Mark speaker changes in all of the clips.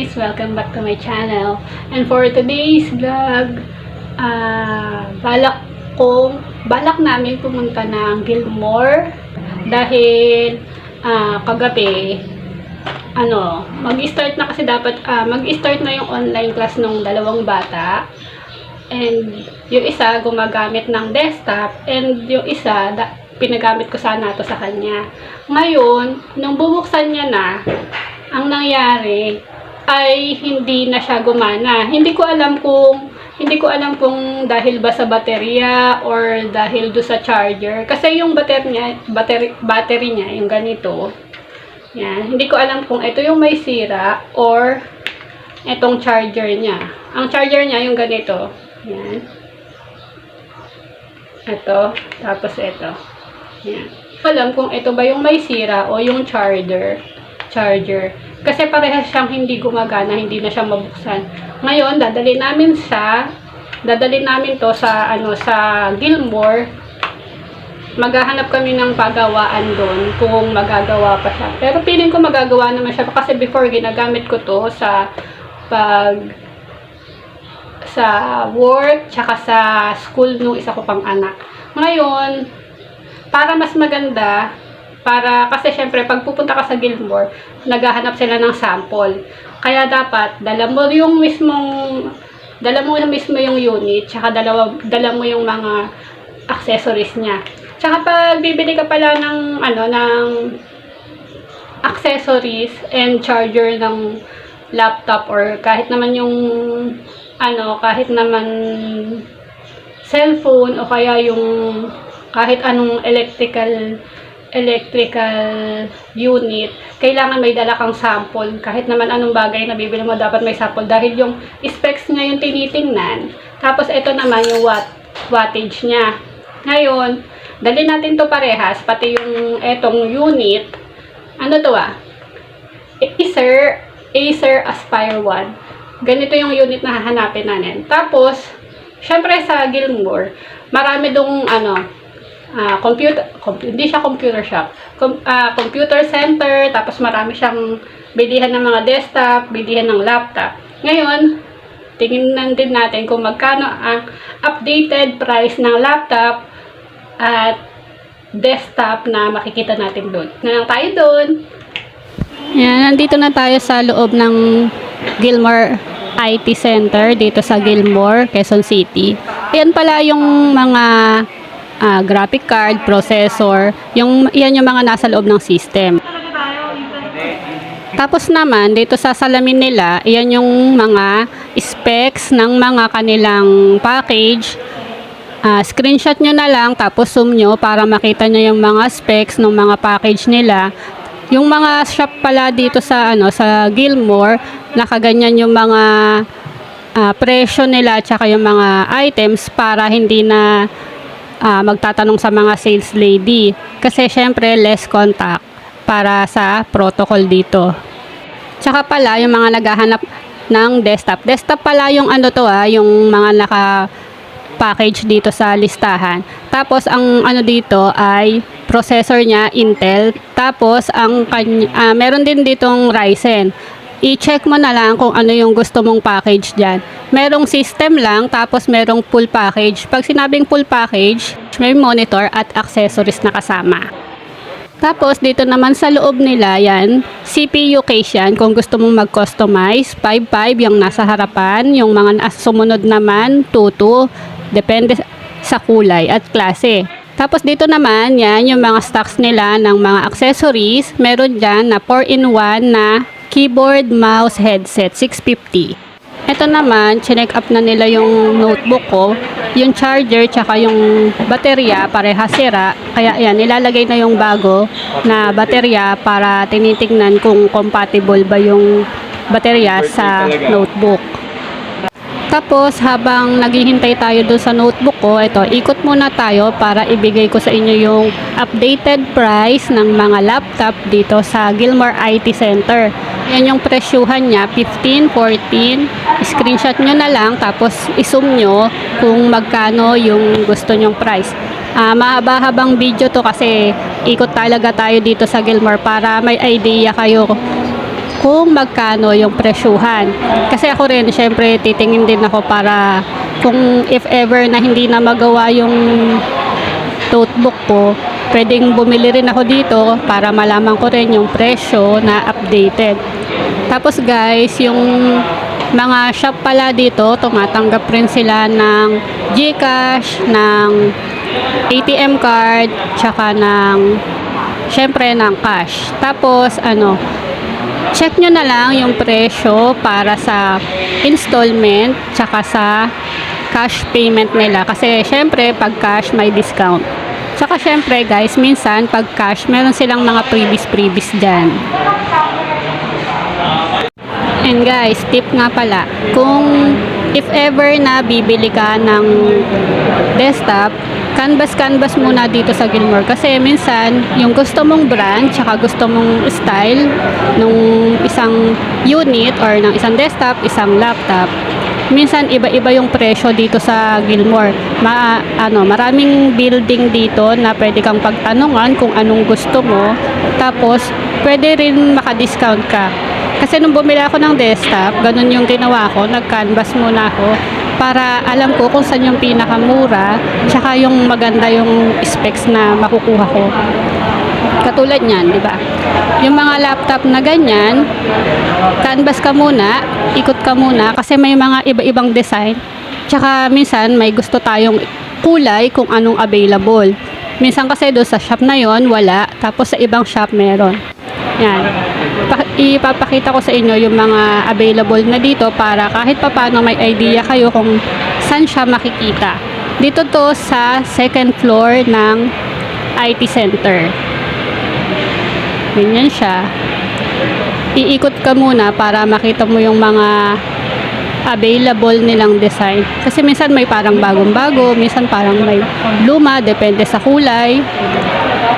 Speaker 1: guys! Welcome back to my channel. And for today's vlog, balak namin pumunta ng Gilmore dahil kagabi mag-start na kasi dapat mag-start na yung online class ng dalawang bata. And yung isa gumagamit ng desktop and yung isa pinagamit ko sana ito sa kanya. Ngayon, nung bubuksan niya na, ang nangyari ay hindi na siya gumana. Hindi ko alam kung dahil ba sa baterya or dahil do sa charger. Kasi yung battery niya, yung ganito. Yan, hindi ko alam kung ito yung may sira or itong charger niya. Ang charger niya yung ganito. Yan. Ito, tapos ito. Yan. Alam kung ito ba yung may sira o yung charger. Kasi parehas siyang hindi gumagana, hindi na siya mabuksan. Ngayon, dadalhin namin to sa sa Gilmore. Maghahanap kami ng pagawaan doon kung magagawa pa siya. Pero feeling ko magagawa naman siya kasi before ginagamit ko to sa work tsaka sa school nung isa ko pang anak. Ngayon, para mas maganda, kasi syempre pag pupunta ka sa Gilmore, naghahanap sila ng sample. Kaya dapat dala mo mismo yung unit, tsaka dala mo yung mga accessories niya. Tsaka pag bibili ka pala ng accessories and charger ng laptop or kahit naman cellphone o kaya yung kahit anong electrical unit, kailangan may dala kang sample. Kahit naman anong bagay na bibili mo, dapat may sample dahil yung specs niya yung tinitingnan. Tapos ito naman yung wattage niya. Ngayon, dali natin to parehas, pati yung etong unit. Ano to Acer Aspire 1. Ganito yung unit na hahanapin natin. Tapos, syempre sa Gilmore, marami dong hindi siya computer shop. Computer center, tapos marami siyang bilihan ng mga desktop, bilihan ng laptop. Ngayon, tingnan din natin kung magkano ang updated price ng laptop at desktop na makikita natin doon. Na lang tayo doon. Yan, nandito na tayo sa loob ng Gilmore IT Center dito sa Gilmore, Quezon City. Ayan pala yung mga graphic card, processor, yan yung mga nasa loob ng system. Tapos naman, dito sa salamin nila, yan yung mga specs ng mga kanilang package. Screenshot nyo na lang, tapos zoom nyo para makita nyo yung mga specs ng mga package nila. Yung mga shop pala dito sa Gilmore, nakaganyan yung mga presyo nila tsaka yung mga items para hindi na magtatanong sa mga sales lady. Kasi syempre less contact para sa protocol dito. Tsaka pala yung mga naghahanap ng desktop. Desktop pala yung yung mga naka-package dito sa listahan. Tapos ang dito ay processor niya Intel. Tapos meron din ditong Ryzen. I-check mo na lang kung ano yung gusto mong package dyan. Merong system lang, tapos merong full package. Pag sinabing full package, may monitor at accessories na kasama. Tapos dito naman sa loob nila, yan, CPU case yan. Kung gusto mong mag-customize, 5.5 yung nasa harapan. Yung mga sumunod naman, 2.2. Depende sa kulay at klase. Tapos dito naman, yan, yung mga stocks nila ng mga accessories. Meron dyan na 4-in-1 na keyboard, mouse, headset, 650. Ito naman, chinek up na nila yung notebook ko. Yung charger, tsaka yung baterya, parehas sira. Kaya yan, nilalagay na yung bago na baterya para tinitingnan kung compatible ba yung baterya sa notebook. Tapos, habang naghihintay tayo doon sa notebook ko, ito, ikot muna tayo para ibigay ko sa inyo yung updated price ng mga laptop dito sa Gilmore IT Center. Yan yung presyuhan niya, 15, 14. Screenshot nyo na lang, tapos izoom nyo kung magkano yung gusto nyong price. Mahaba-habang video to kasi ikot talaga tayo dito sa Gilmore para may idea kayo kung magkano yung presyuhan. Kasi ako rin, syempre, titingin din ako para kung if ever na hindi na magawa yung notebook ko, pwedeng bumili rin ako dito para malaman ko rin yung presyo na updated. Tapos guys, yung mga shop pala dito, tumatanggap rin sila ng GCash, ng ATM card, tsaka syempre ng cash. Tapos check nyo na lang yung presyo para sa installment tsaka sa cash payment nila. Kasi syempre pag cash may discount. Tsaka syempre guys, minsan pag cash meron silang mga previous dyan. And guys, tip nga pala, kung if ever na bibili ka ng desktop, canvas muna dito sa Gilmore. Kasi minsan, yung gusto mong brand, tsaka gusto mong style ng isang unit or ng isang desktop, isang laptop, minsan iba-iba yung presyo dito sa Gilmore. Maraming building dito na pwede kang pagtanungan kung anong gusto mo. Tapos, pwede rin maka-discount ka. Kasi nung bumili ako ng desktop, ganun yung ginawa ko, nag-canvas muna ako para alam ko kung saan yung pinakamura, tsaka yung maganda yung specs na makukuha ko. Katulad niyan, di ba? Yung mga laptop na ganyan, canvas ka muna, ikot ka muna kasi may mga iba-ibang design. Tsaka minsan may gusto tayong kulay kung anong available. Minsan kasi doon sa shop na yon wala, tapos sa ibang shop meron. Yan. Ipapakita ko sa inyo yung mga available na dito para kahit papaano may idea kayo kung saan siya makikita. Dito to sa second floor ng IT Center. Ganyan siya. Iikot ka muna para makita mo yung mga available nilang design. Kasi minsan may parang bagong-bago, minsan parang may luma, depende sa kulay.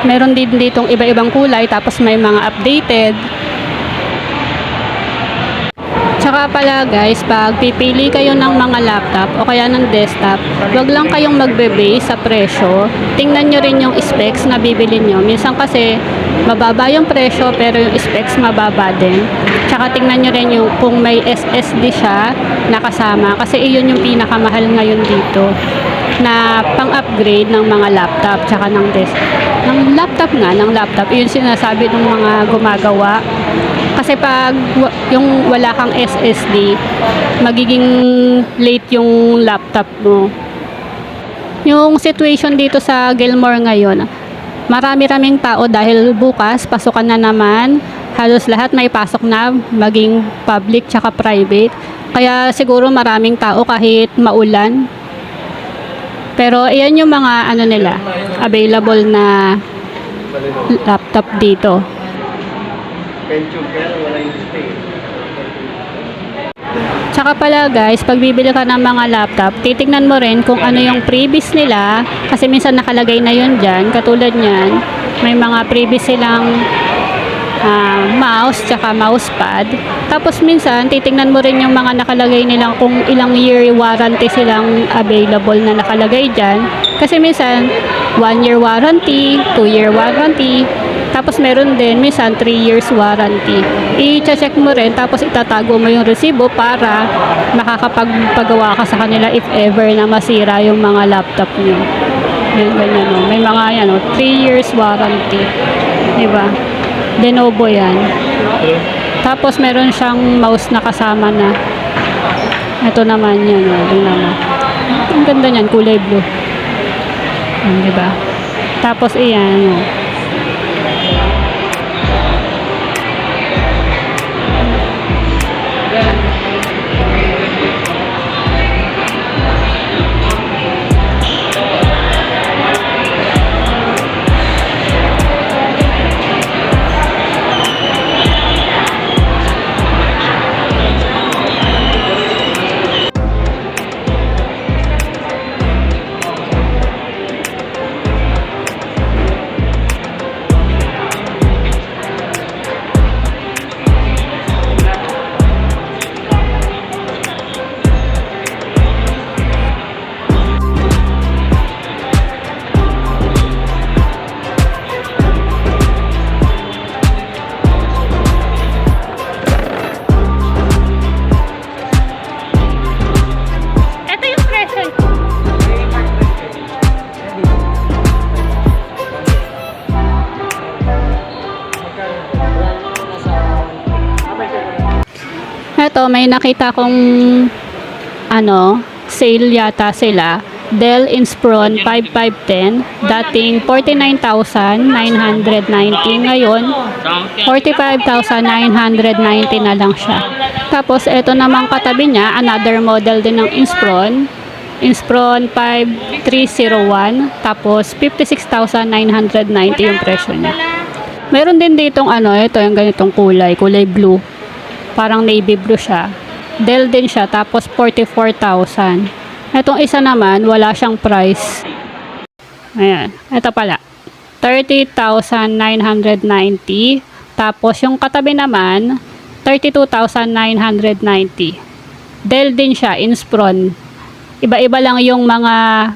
Speaker 1: Meron din ditong iba-ibang kulay, tapos may mga updated. Tsaka pala guys, pag pipili kayo ng mga laptop o kaya ng desktop, wag lang kayong magbe-base sa presyo. Tingnan nyo rin yung specs na bibili nyo. Minsan kasi mababa yung presyo pero yung specs mababa din. Tsaka tingnan nyo rin yung kung may SSD siya na kasama. Kasi iyon yung pinakamahal ngayon dito na pang-upgrade ng mga laptop tsaka ng laptop. Iyon sinasabi ng mga gumagawa. Kasi pag yung wala kang SSD, magiging late yung laptop mo. Yung situation dito sa Gilmore ngayon, marami-raming tao dahil bukas, pasukan na naman. Halos lahat may pasok na, maging public tsaka private. Kaya siguro maraming tao kahit maulan. Pero ayan yung mga nila, available na laptop dito. Tsaka pala guys, pag bibili ka ng mga laptop, titignan mo rin kung ano yung previous nila. Kasi minsan nakalagay na yun dyan. Katulad nyan, may mga previous silang mouse tsaka mousepad. Tapos minsan titingnan mo rin yung mga nakalagay nilang kung ilang year warranty silang available na nakalagay dyan. Kasi minsan 1 year warranty, 2 year warranty, tapos meron din minsan 3 years warranty. I-check mo rin, tapos itatago mo yung resibo para makakapagpagawa ka sa kanila if ever na masira yung mga laptop nyo. Yan, ganyan, no? May mga 3 years warranty, diba? Lenovo yan. Tapos meron siyang mouse na kasama na. Ito naman yan. Ang ganda niyan, kulay blue. Diba? Tapos iyan. eto may nakita kong sale yata sila. Dell Inspiron 5510, dating 49,990, ngayon 45,990 na lang siya. Tapos ito namang katabi niya, another model din ng Inspiron 5301, tapos 56,990 yung presyo niya. Meron din ditong ito yung ganitong kulay blue, parang navy blue siya. Dell din siya, tapos 44,000. Itong isa naman, wala siyang price. Ayan. Ito pala. 30,990. Tapos, yung katabi naman, 32,990. Dell din siya, Inspiron. Iba-iba lang yung mga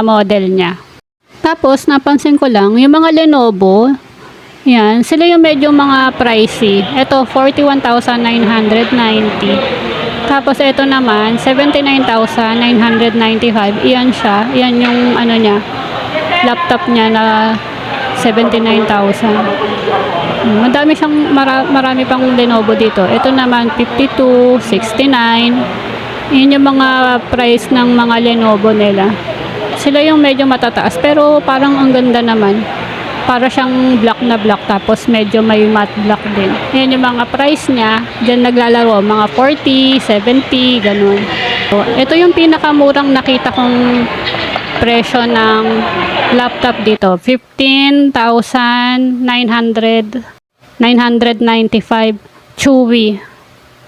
Speaker 1: model niya. Tapos, napansin ko lang, yung mga Lenovo, yan, sila yung medyo mga pricey. Ito, 41,990. Tapos ito naman 79,995. Iyan siya. Iyan yung niya. Laptop niya na 79,000. Madami siyang marami pang Lenovo dito. Ito naman 52, 69. Iyan yung mga price ng mga Lenovo nila. Sila yung medyo matataas pero parang ang ganda naman. Para siyang black na black, tapos medyo may matte black din. Ayan yung mga price niya. Diyan naglalaro, mga 40, 70, ganun. So, ito yung pinakamurang nakita kong presyo ng laptop dito. 15,995 chewy.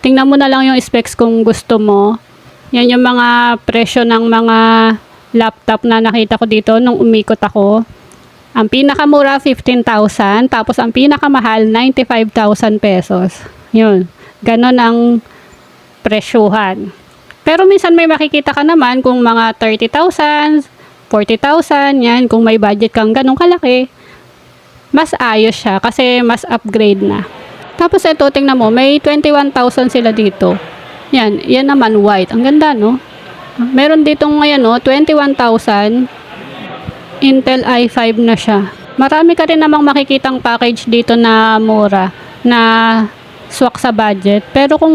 Speaker 1: Tingnan mo na lang yung specs kung gusto mo. Yan yung mga presyo ng mga laptop na nakita ko dito nung umikot ako. Ang pinakamura 15,000, tapos ang pinakamahal 95,000 pesos. Yun. Ganon ang presyuhan. Pero minsan may makikita ka naman kung mga 30,000, 40,000, yan, kung may budget kang ganong kalaki, mas ayos siya kasi mas upgrade na. Tapos ito, tingnan mo, may 21,000 sila dito. Yan naman white. Ang ganda, no? Meron ditong ngayon, 21,000. Intel i5 na siya. Marami ka rin namang makikitang package dito na mura, na swak sa budget. Pero kung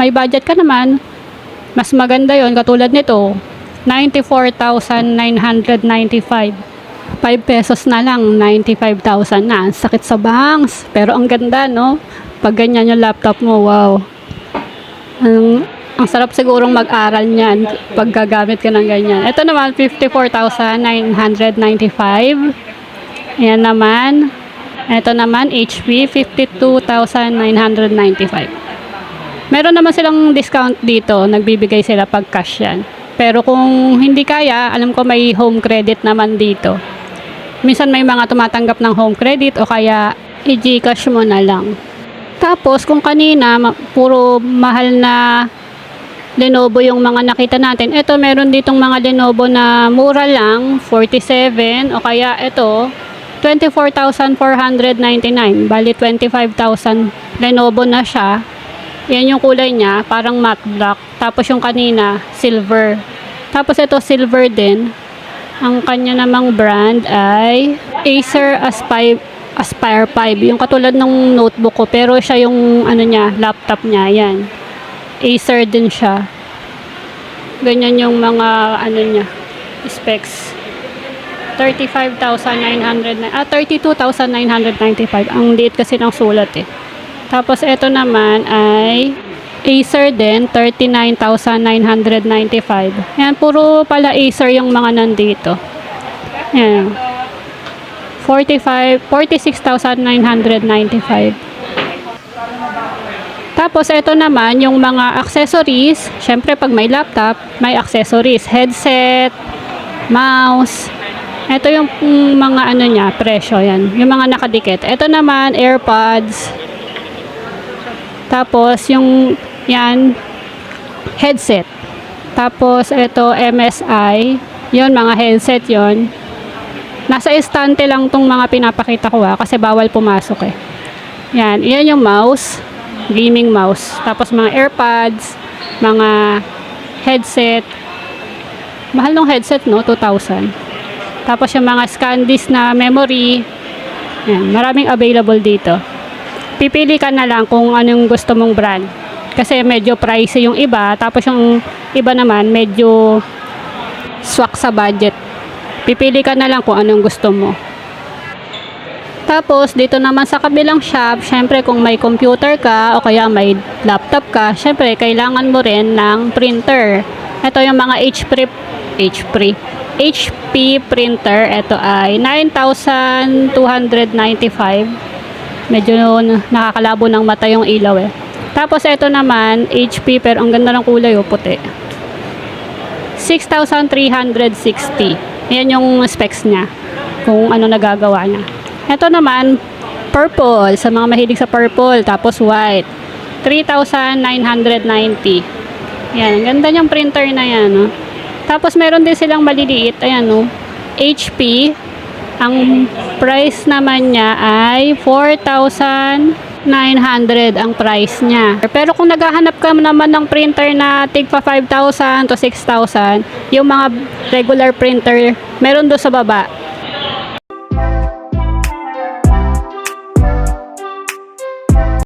Speaker 1: may budget ka naman, mas maganda yon, katulad nito, 94,995. 5 pesos na lang, 95,000 na. Sakit sa bangs. Pero ang ganda, no? Pag ganyan yung laptop mo, wow. Ang sarap sigurong mag-aral niyan pag gagamit ka ng ganyan. Ito naman, 54,995. Ayan naman. Ito naman, HP, 52,995. Meron naman silang discount dito. Nagbibigay sila pag cash yan. Pero kung hindi kaya, alam ko may home credit naman dito. Minsan may mga tumatanggap ng home credit o kaya i-Gcash mo na lang. Tapos kung kanina, puro mahal na Lenovo yung mga nakita natin. Ito, meron ditong mga Lenovo na mura lang, 47, o kaya ito, 24,499. Bali, 25,000 Lenovo na siya. Yan yung kulay niya, parang matte black. Tapos yung kanina, silver. Tapos ito, silver din. Ang kanya namang brand ay Acer Aspire 5. Yung katulad ng notebook ko, pero siya yung laptop niya, yan. Acer din siya. Ganyan yung mga specs. 32,995. Ang liit kasi ng sulat eh. Tapos ito naman ay Acer din, 39,995. Yan, puro pala Acer yung mga nandito. Yan. 46,995. Tapos, ito naman, yung mga accessories. Syempre, pag may laptop, may accessories. Headset, mouse. Ito yung mga niya, presyo yan. Yung mga nakadikit. Ito naman, AirPods. Tapos, yung, yan, headset. Tapos, ito, MSI. Yun, mga headset yon. Nasa estante lang tong mga pinapakita ko kasi bawal pumasok eh. Yan, yan yung mouse. Gaming mouse. Tapos mga AirPods, mga headset. Mahal ng headset, no? 2,000. Tapos yung mga SanDisk na memory. Yan, maraming available dito. Pipili ka na lang kung anong gusto mong brand. Kasi medyo pricey yung iba, tapos yung iba naman medyo swak sa budget. Pipili ka na lang kung anong gusto mo. Tapos dito naman sa kabilang shop, syempre kung may computer ka o kaya may laptop ka, syempre kailangan mo rin ng printer. Ito yung mga HP printer. Ito ay 9,295. Medyo nakakalabo ng mata yung ilaw eh. Tapos ito naman, HP, pero ang ganda ng kulay oh, puti. 6,360. Yan yung specs niya. Kung ano nagagawa niya. Ito naman, purple. Sa mga mahilig sa purple. Tapos white. 3,990. Yan, ang ganda niyang printer na yan. Oh. Tapos meron din silang maliliit. Ayan oh. HP. Ang price naman niya ay 4,900 ang price niya. Pero kung naghahanap ka naman ng printer na tigpa 5,000 to 6,000, yung mga regular printer, meron doon sa baba.